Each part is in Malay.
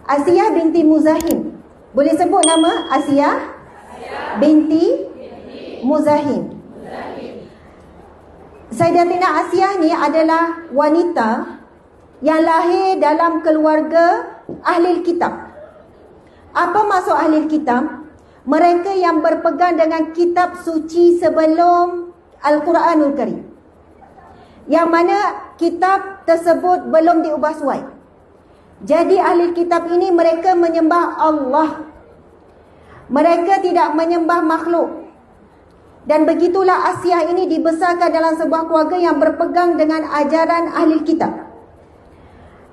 Asiyah binti Muzahim. Boleh sebut nama Asiyah binti Muzahim. Sayyidatina Asiyah ni adalah wanita yang lahir dalam keluarga ahli kitab. Apa maksud ahli kitab? Mereka yang berpegang dengan kitab suci sebelum Al-Quranul Karim, yang mana kitab tersebut belum diubah suai. Jadi ahli kitab ini mereka menyembah Allah. Mereka tidak menyembah makhluk. Dan begitulah Asiyah ini dibesarkan dalam sebuah keluarga yang berpegang dengan ajaran ahli kitab.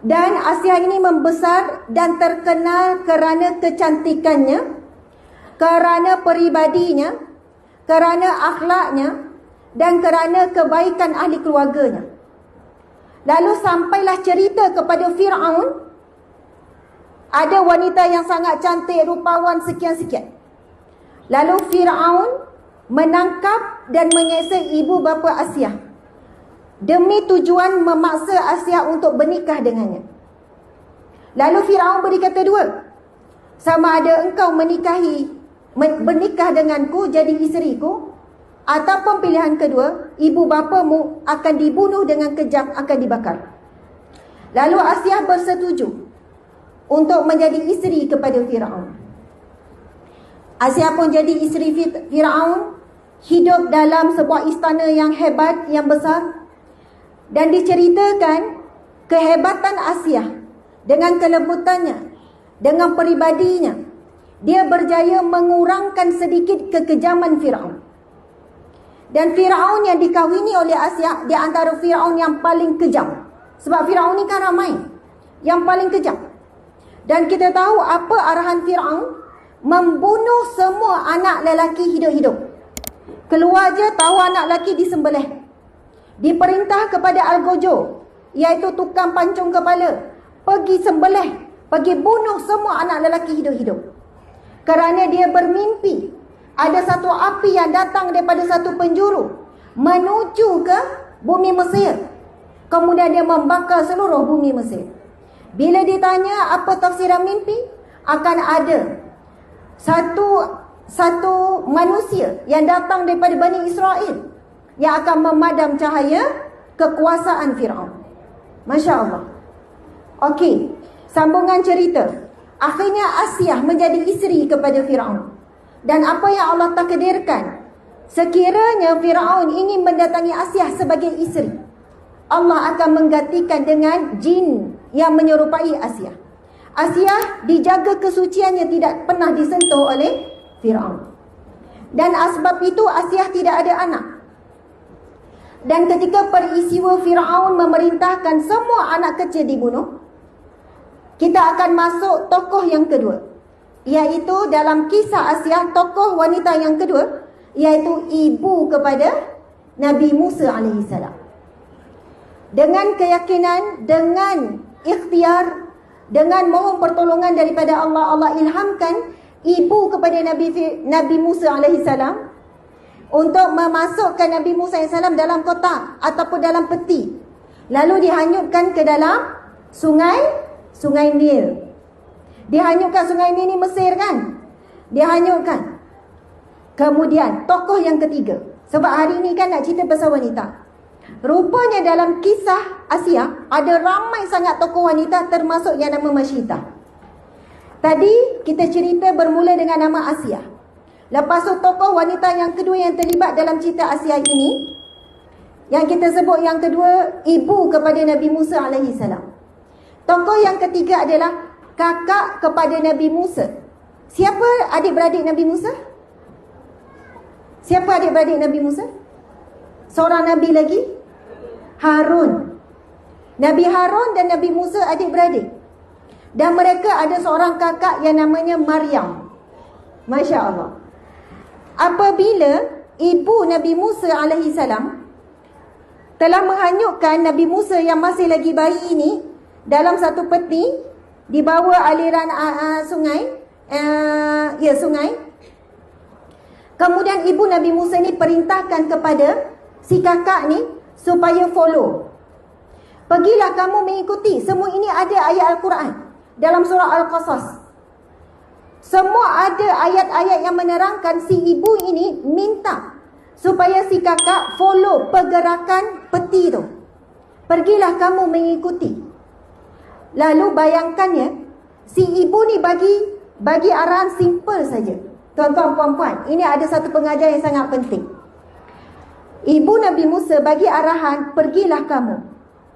Dan Asiyah ini membesar dan terkenal kerana kecantikannya, kerana peribadinya, kerana akhlaknya, dan kerana kebaikan ahli keluarganya. Lalu sampailah cerita kepada Fir'aun. Ada wanita yang sangat cantik, rupawan, sekian-sekian. Lalu Fir'aun menangkap dan menyeksa ibu bapa Asiyah demi tujuan memaksa Asiyah untuk bernikah dengannya. Lalu Fir'aun beri kata dua. Sama ada engkau bernikah denganku, jadi isteriku, ataupun pilihan kedua, ibu bapamu akan dibunuh dengan kejam, akan dibakar. Lalu Asiyah bersetuju untuk menjadi isteri kepada Fir'aun. Asiyah pun jadi isteri Fir'aun, hidup dalam sebuah istana yang hebat, yang besar. Dan diceritakan kehebatan Asiyah dengan kelembutannya, dengan peribadinya, dia berjaya mengurangkan sedikit kekejaman Fir'aun. Dan Fir'aun yang dikahwini oleh Asiyah di antara Fir'aun yang paling kejam. Sebab Fir'aun ni kan ramai, yang paling kejam. Dan kita tahu apa arahan Fir'aun? Membunuh semua anak lelaki hidup-hidup. Keluar je tahu anak lelaki disembelih. Diperintah kepada Al-Gojo, iaitu tukang pancung kepala, pergi sembelih, pergi bunuh semua anak lelaki hidup-hidup. Kerana dia bermimpi ada satu api yang datang daripada satu penjuru menuju ke bumi Mesir. Kemudian dia membakar seluruh bumi Mesir. Bila ditanya apa tafsiran mimpi, akan ada satu manusia yang datang daripada Bani Israel yang akan memadam cahaya kekuasaan Fir'aun. Masya Allah. Okey, sambungan cerita. Akhirnya Asiyah menjadi isteri kepada Fir'aun. Dan apa yang Allah takdirkan, sekiranya Fir'aun ingin mendatangi Asiyah sebagai isteri, Allah akan menggantikan dengan jin yang menyerupai Asiyah. Asiyah dijaga kesuciannya, tidak pernah disentuh oleh Fir'aun. Dan sebab itu Asiyah tidak ada anak. Dan ketika peristiwa Fir'aun memerintahkan semua anak kecil dibunuh, kita akan masuk tokoh yang kedua, iaitu dalam kisah Asiyah, tokoh wanita yang kedua, iaitu ibu kepada Nabi Musa AS. Dengan keyakinan, dengan ikhtiar, dengan mohon pertolongan daripada Allah, Allah ilhamkan ibu kepada Nabi Musa AS untuk memasukkan Nabi Musa AS dalam kotak ataupun dalam peti, lalu dihanyutkan ke dalam sungai Nil. Dihanyutkan sungai Nil ni Mesir kan? Dihanyutkan. Kemudian tokoh yang ketiga, sebab hari ni kan nak cerita pasal wanita. Rupanya dalam kisah Asiyah ada ramai sangat tokoh wanita, termasuk yang nama Masyitah. Tadi kita cerita bermula dengan nama Asiyah. Lepas tu tokoh wanita yang kedua yang terlibat dalam cerita Asiyah ini, yang kita sebut yang kedua, ibu kepada Nabi Musa AS. Tokoh yang ketiga adalah kakak kepada Nabi Musa. Siapa adik-beradik Nabi Musa? Siapa adik-beradik Nabi Musa? Seorang Nabi lagi? Harun. Nabi Harun dan Nabi Musa adik-beradik. Dan mereka ada seorang kakak yang namanya Maryam. Masya Allah. Apabila ibu Nabi Musa AS telah menghanyutkan Nabi Musa yang masih lagi bayi ini dalam satu peti di bawah aliran sungai, sungai. Kemudian ibu Nabi Musa ni perintahkan kepada si kakak ni supaya follow. Pergilah kamu mengikuti. Semua ini ada ayat Al-Quran. dalam surah Al-Qasas. Semua ada ayat-ayat yang menerangkan si ibu ini minta supaya si kakak follow pergerakan peti tu. Pergilah kamu mengikuti. Lalu bayangkan ya, si ibu ni bagi arahan simple saja. Tuan-tuan, puan-puan, ini ada satu pengajaran yang sangat penting. Ibu Nabi Musa bagi arahan, pergilah kamu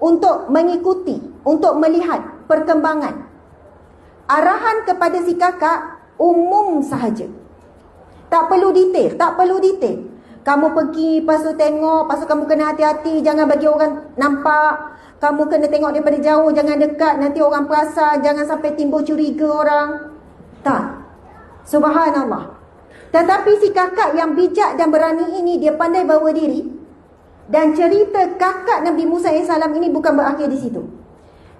untuk mengikuti, untuk melihat perkembangan. Arahan kepada si kakak umum sahaja. Tak perlu detail, tak perlu detail. Kamu pergi, lepas tu tengok, lepas tu kamu kena hati-hati, jangan bagi orang nampak. Kamu kena tengok daripada jauh, jangan dekat, nanti orang perasan, jangan sampai timbul curiga orang. Tak. Subhanallah. Tetapi si kakak yang bijak dan berani ini, dia pandai bawa diri. Dan cerita kakak Nabi Musa AS ini bukan berakhir di situ.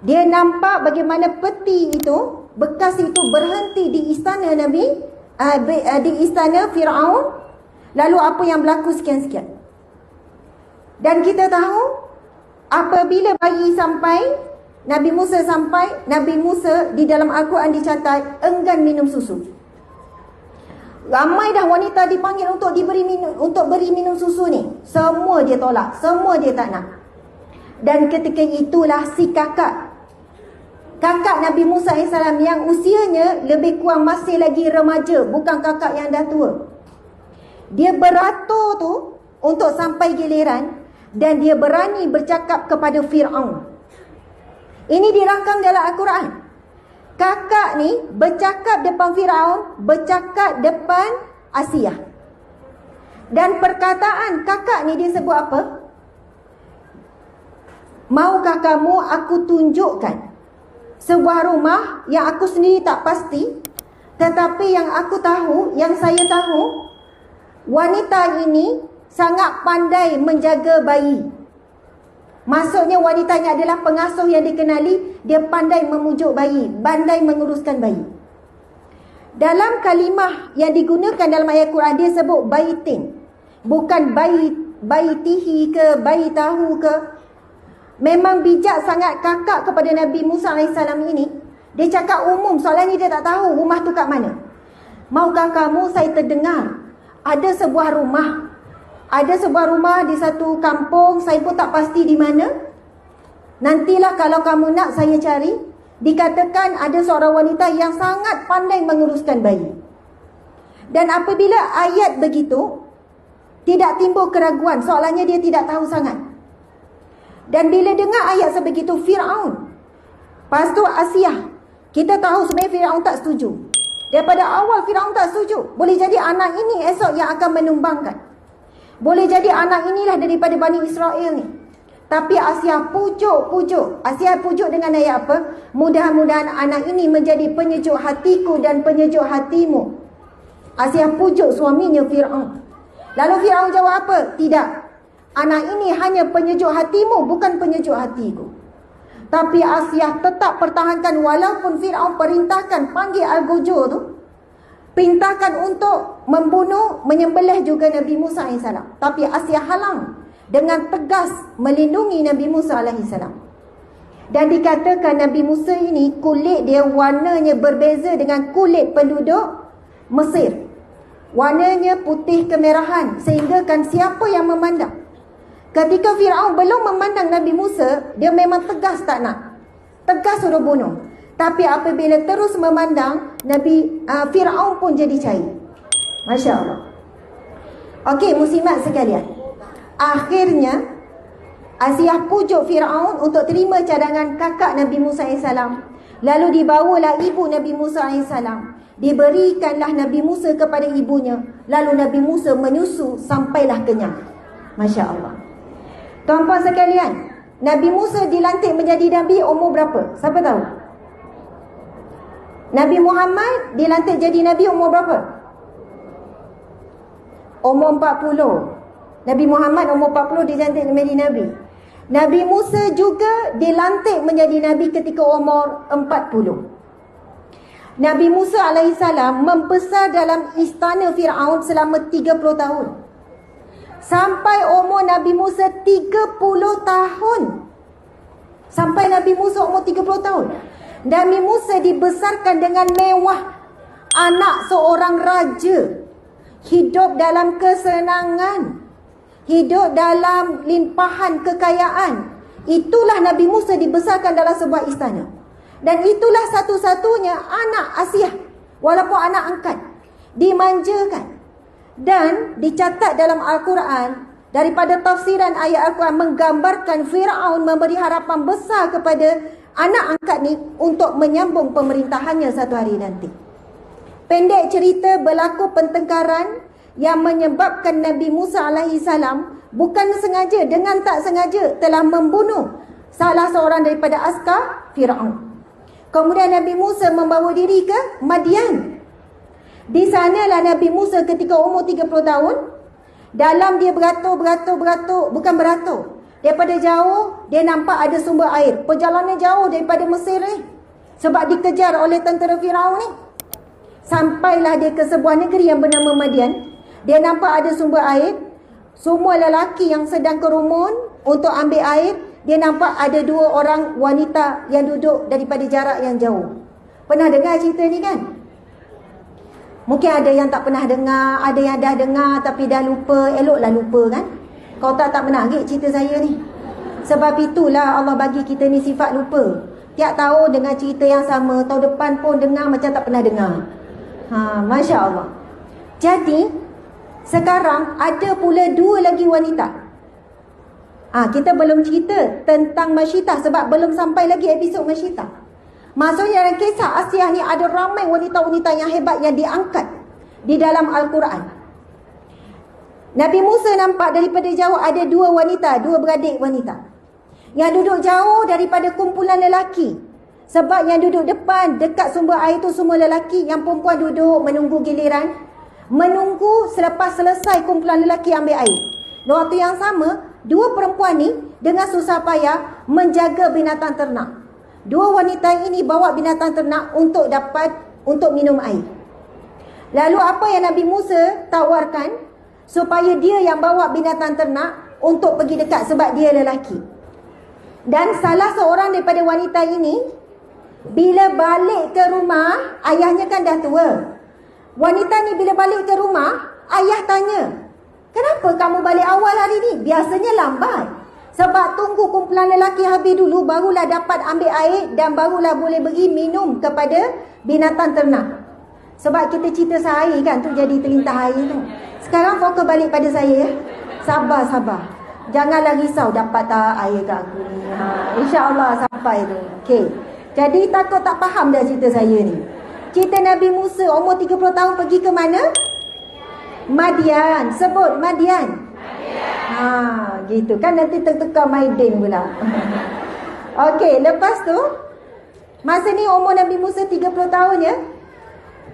Dia nampak bagaimana peti itu, bekas itu berhenti di istana di istana Fir'aun. Lalu apa yang berlaku sekian-sekian. Dan kita tahu, apabila bayi sampai, Nabi Musa di dalam Al-Quran dicatat enggan minum susu. Ramai dah wanita dipanggil untuk beri minum susu ni. Semua dia tolak, semua dia tak nak. Dan ketika itulah si kakak Nabi Musa AS yang usianya lebih kurang masih lagi remaja, bukan kakak yang dah tua. Dia beratur tu untuk sampai giliran dan dia berani bercakap kepada Fir'aun. Ini dirangkam dalam Al-Quran. Kakak ni bercakap depan Fir'aun, bercakap depan Asiyah. Dan perkataan kakak ni dia sebut apa? Maukah kamu aku tunjukkan sebuah rumah yang aku sendiri tak pasti, tetapi yang aku tahu, yang saya tahu, wanita ini sangat pandai menjaga bayi. Maksudnya wanitanya adalah pengasuh yang dikenali. Dia pandai memujuk bayi, pandai menguruskan bayi. Dalam kalimah yang digunakan dalam ayat Quran, dia sebut baitin. Bukan baitihi ke, bayi tahu ke. Memang bijak sangat kakak kepada Nabi Musa AS ini. Dia cakap umum, soalannya dia tak tahu rumah tu kat mana. Maukah kamu, saya terdengar ada sebuah rumah di satu kampung, saya pun tak pasti di mana. Nantilah kalau kamu nak saya cari. Dikatakan ada seorang wanita yang sangat pandai menguruskan bayi. Dan apabila ayat begitu, tidak timbul keraguan, soalannya dia tidak tahu sangat. Dan bila dengar ayat sebegitu, Fir'aun, lepas tu Asiyah, kita tahu sebenarnya Fir'aun tak setuju. Daripada awal Fir'aun tak setuju. Boleh jadi anak ini esok yang akan menumbangkan. Boleh jadi anak inilah daripada Bani Israel ni. Tapi Asiyah pujuk. Asiyah pujuk dengan ayat apa? Mudah-mudahan anak ini menjadi penyejuk hatiku dan penyejuk hatimu. Asiyah pujuk suaminya Fir'aun. Lalu Fir'aun jawab apa? Tidak. Anak ini hanya penyejuk hatimu, bukan penyejuk hatiku. Tapi Asiyah tetap pertahankan walaupun Fir'aun perintahkan panggil Al-Gujur tu. Perintahkan untuk membunuh, menyembelih juga Nabi Musa AS. Tapi Asiyah halang dengan tegas melindungi Nabi Musa AS. Dan dikatakan Nabi Musa ini kulit dia warnanya berbeza dengan kulit penduduk Mesir. Warnanya putih kemerahan, sehingga kan siapa yang memandang. Ketika Fir'aun belum memandang Nabi Musa, dia memang tegas tak nak. Tegas suruh bunuh. Tapi apabila terus memandang, Fir'aun pun jadi cair. Masya Allah. Okey, muslimat sekalian. Akhirnya, Asiyah pujuk Fir'aun untuk terima cadangan kakak Nabi Musa AS. Lalu dibawalah ibu Nabi Musa AS. Diberikanlah Nabi Musa kepada ibunya. Lalu Nabi Musa menyusu sampailah kenyang. Masya Allah. Tuan-puan sekalian, Nabi Musa dilantik menjadi Nabi umur berapa? Siapa tahu? Nabi Muhammad dilantik jadi Nabi umur berapa? Umur 40. Nabi Muhammad umur 40 dilantik menjadi Nabi. Nabi Musa juga dilantik menjadi Nabi ketika umur 40. Nabi Musa AS membesar dalam istana Fir'aun selama 30 tahun. Sampai umur Nabi Musa 30 tahun. Sampai Nabi Musa umur 30 tahun. Nabi Musa dibesarkan dengan mewah, anak seorang raja, hidup dalam kesenangan, hidup dalam limpahan kekayaan. Itulah Nabi Musa dibesarkan dalam sebuah istana. Dan itulah satu-satunya anak Asiah, walaupun anak angkat, dimanjakan. Dan dicatat dalam Al-Quran, daripada tafsiran ayat Al-Quran menggambarkan Firaun memberi harapan besar kepada anak angkat ni untuk menyambung pemerintahannya satu hari nanti. Pendek cerita, berlaku pertengkaran yang menyebabkan Nabi Musa alaihi salam bukan sengaja, dengan tak sengaja telah membunuh salah seorang daripada askar Firaun. Kemudian Nabi Musa membawa diri ke Madian. Di sanalah Nabi Musa ketika umur 30 tahun, dalam dia beratur, bukan beratur. Daripada jauh, dia nampak ada sumber air. Perjalanan jauh daripada Mesir ni, sebab dikejar oleh tentera Firaun ni. Sampailah dia ke sebuah negeri yang bernama Madian. Dia nampak ada sumber air. Semua lelaki yang sedang kerumun untuk ambil air. Dia nampak ada dua orang wanita yang duduk daripada jarak yang jauh. Pernah dengar cerita ni kan? Mungkin ada yang tak pernah dengar, ada yang dah dengar tapi dah lupa. Eloklah lupa kan? Kau tak pernah lagi cerita saya ni. Sebab itulah Allah bagi kita ni sifat lupa. Tiap tahun dengan cerita yang sama, tahun depan pun dengar macam tak pernah dengar. Masya Allah. Jadi sekarang ada pula dua lagi wanita. Kita belum cerita tentang Masyitah sebab belum sampai lagi episod Masyitah. Maksudnya dalam kisah Asiah ni ada ramai wanita-wanita yang hebat yang diangkat di dalam Al-Quran. Nabi Musa nampak daripada jauh ada dua wanita, dua beradik wanita yang duduk jauh daripada kumpulan lelaki. Sebab yang duduk depan dekat sumber air tu semua lelaki, yang perempuan duduk menunggu giliran, menunggu selepas selesai kumpulan lelaki ambil air. Dan waktu yang sama, dua perempuan ni dengan susah payah menjaga binatang ternak. Dua wanita ini bawa binatang ternak untuk minum air. Lalu apa yang Nabi Musa tawarkan? Supaya dia yang bawa binatang ternak untuk pergi dekat sebab dia lelaki. Dan salah seorang daripada wanita ini, bila balik ke rumah, ayahnya kan dah tua. Wanita ni bila balik ke rumah, ayah tanya, "Kenapa kamu balik awal hari ni? Biasanya lambat." Sebab tunggu kumpulan lelaki habis dulu, barulah dapat ambil air dan barulah boleh beri minum kepada binatang ternak. Sebab kita cerita sehari kan tu jadi terlintah air tu. Sekarang fokus balik pada saya ya. Sabar. Janganlah risau dapat tak air kat aku ni. InsyaAllah sampai tu. Okey. Jadi takut tak faham dah cerita saya ni. Cerita Nabi Musa umur 30 tahun pergi ke mana? Madian. Sebut Madian. Gitu kan nanti tertukar Maidin pula. Okey, lepas tu masa ni umur Nabi Musa 30 tahun ya.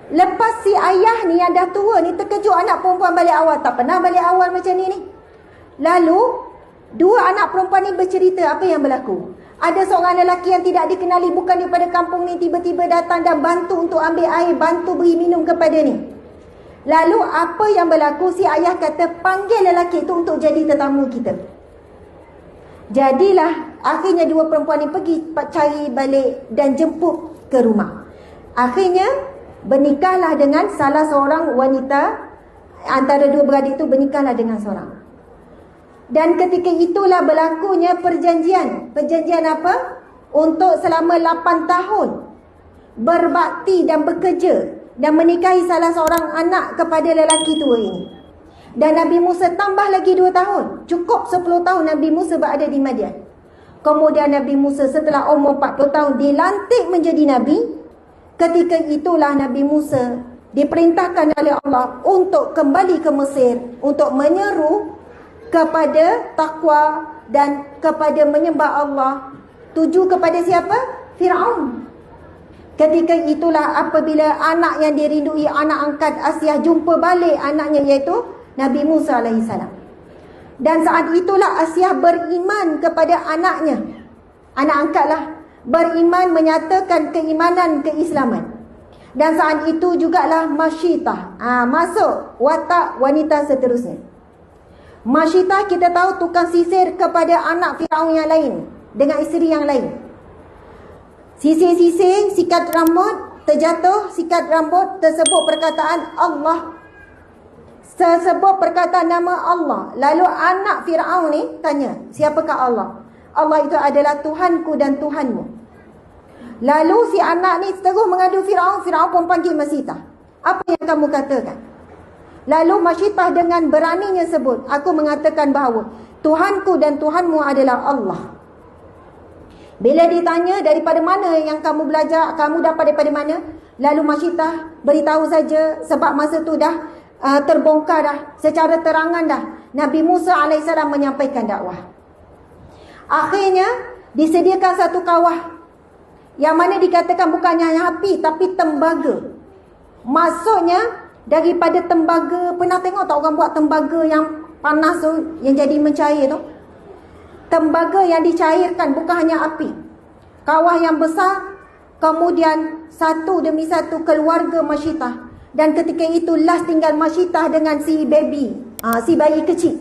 Lepas si ayah ni yang dah tua ni terkejut anak perempuan balik awal. Tak pernah balik awal macam ni. Lalu dua anak perempuan ni bercerita apa yang berlaku. Ada seorang lelaki yang tidak dikenali, bukan daripada kampung ni, tiba-tiba datang dan bantu untuk ambil air, bantu beri minum kepada ni. Lalu apa yang berlaku? Si ayah kata, panggil lelaki itu untuk jadi tetamu kita. Jadilah akhirnya dua perempuan ni pergi cari balik dan jemput ke rumah. Akhirnya bernikahlah dengan salah seorang wanita. Antara dua beradik itu bernikahlah dengan seorang. Dan ketika itulah berlakunya perjanjian. Perjanjian apa? Untuk selama 8 tahun berbakti dan bekerja dan menikahi salah seorang anak kepada lelaki tua ini. Dan Nabi Musa tambah lagi 2 tahun. Cukup 10 tahun Nabi Musa berada di Madian. Kemudian Nabi Musa setelah umur 40 tahun dilantik menjadi Nabi. Ketika itulah Nabi Musa diperintahkan oleh Allah untuk kembali ke Mesir, untuk menyeru kepada takwa dan kepada menyembah Allah. Tuju kepada siapa? Firaun. Ketika itulah apabila anak yang dirindui, anak angkat Asiah, jumpa balik anaknya iaitu Nabi Musa AS. Dan saat itulah Asiah beriman kepada anaknya. Anak angkatlah beriman, menyatakan keimanan keislaman. Dan saat itu jugalah Masyitah masuk watak wanita seterusnya. Masyitah kita tahu tukang sisir kepada anak Firaun yang lain dengan isteri yang lain. Sisir-sisir, sikat rambut, terjatuh, sikat rambut, tersebut perkataan Allah. Tersebut perkataan nama Allah. Lalu anak Fir'aun ni tanya, siapakah Allah? Allah itu adalah Tuhanku dan Tuhanmu. Lalu si anak ni terus mengadu Fir'aun. Fir'aun pun panggil Masyidah. Apa yang kamu katakan? Lalu Masyidah dengan beraninya sebut, aku mengatakan bahawa Tuhanku dan Tuhanmu adalah Allah. Bila ditanya daripada mana yang kamu belajar, kamu dapat daripada mana? Lalu Masyidah beritahu saja, sebab masa tu dah terbongkar dah, secara terangan dah. Nabi Musa AS menyampaikan dakwah. Akhirnya disediakan satu kawah, yang mana dikatakan bukannya hanya api, tapi tembaga. Maksudnya daripada tembaga, pernah tengok tak orang buat tembaga yang panas tu, yang jadi mencair tu? Tembaga yang dicairkan, bukan hanya api. Kawah yang besar, kemudian satu demi satu keluarga Masyidah. Dan ketika itu last tinggal Masyidah dengan si baby, si bayi kecil.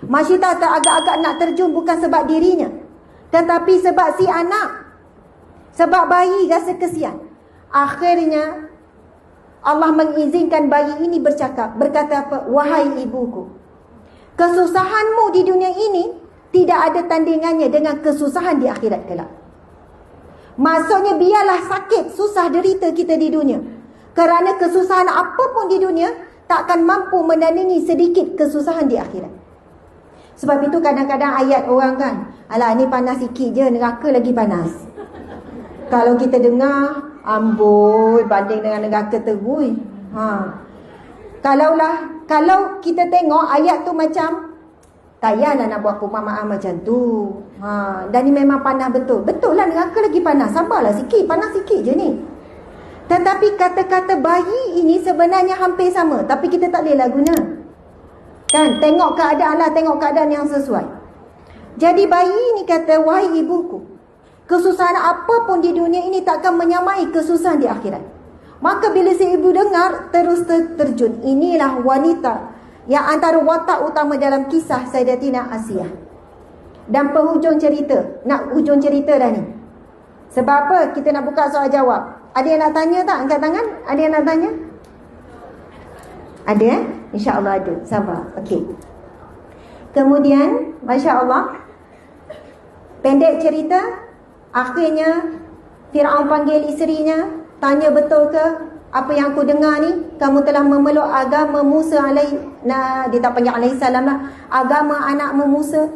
Masyidah agak-agak nak terjun, bukan sebab dirinya, tetapi sebab si anak, sebab bayi rasa kesian. Akhirnya Allah mengizinkan bayi ini bercakap, berkata apa? Wahai ibuku, kesusahanmu di dunia ini tidak ada tandingannya dengan kesusahan di akhirat kelak. Maksudnya biarlah sakit, susah, derita kita di dunia, kerana kesusahan apapun di dunia takkan mampu menandingi sedikit kesusahan di akhirat. Sebab itu kadang-kadang ayat orang kan, alah ni panas sikit je, neraka lagi panas. Kalau kita dengar, amboi banding dengan neraka terui. Kalau kita tengok ayat tu macam tak payahlah nak buat perumpamaan macam tu. Dan ni memang panas betul. Betul lah, neraka lagi panas. Sabarlah sikit, panas sikit je ni. Tetapi kata-kata bayi ini sebenarnya hampir sama, tapi kita tak bolehlah guna. Kan, tengok keadaan lah, tengok keadaan yang sesuai. Jadi bayi ini kata, wahai ibuku, kesusahan apapun di dunia ini takkan menyamai kesusahan di akhirat. Maka bila si ibu dengar, terus terjun. Inilah wanita yang antara watak utama dalam kisah Sayyidatina Asiyah. Dan penghujung cerita, nak hujung cerita dah ni. Sebab apa? Kita nak buka soal jawab. Ada yang nak tanya tak? Angkat tangan. Ada yang nak tanya? Ada InsyaAllah ada. Sabar. Okey. Kemudian, Masya Allah, pendek cerita, akhirnya Fir'aun panggil isterinya, tanya, betul ke apa yang aku dengar ni? Kamu telah memeluk agama Musa dia tak panggil alaihissalam lah, agama anakmu Musa.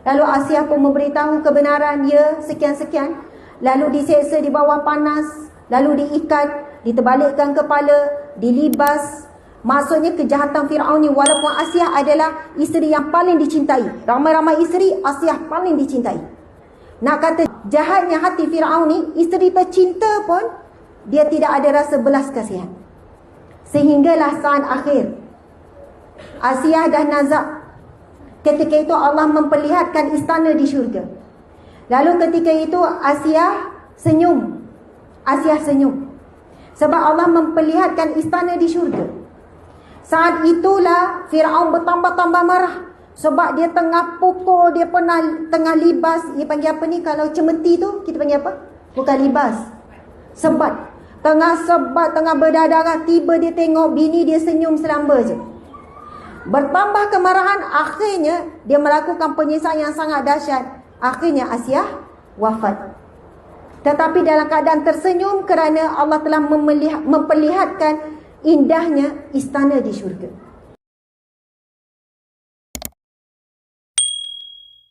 Lalu Asiyah pun memberitahu kebenaran, ya, sekian-sekian. Lalu diseksa di bawah panas, lalu diikat, diterbalikkan kepala, dilibas. Maksudnya kejahatan Fir'aun ni, walaupun Asiyah adalah isteri yang paling dicintai, ramai-ramai isteri, Asiyah paling dicintai. Nak kata jahatnya hati Fir'aun ni, isteri tercinta pun dia tidak ada rasa belas kasihan. Sehinggalah saat akhir Asiyah dah nazak. Ketika itu Allah memperlihatkan istana di syurga. Lalu ketika itu Asiyah senyum. Asiyah senyum sebab Allah memperlihatkan istana di syurga. Saat itulah Fir'aun bertambah-tambah marah, sebab dia tengah pukul, dia tengah libas. Dia panggil apa ni? Kalau cemeti tu kita panggil apa? Bukan libas, sebat. Tengah sebat, tengah berdarah, tiba dia tengok bini dia senyum selamba je. Bertambah kemarahan, akhirnya dia melakukan penyiksaan yang sangat dahsyat. Akhirnya Asiyah wafat. Tetapi dalam keadaan tersenyum kerana Allah telah memperlihatkan indahnya istana di syurga.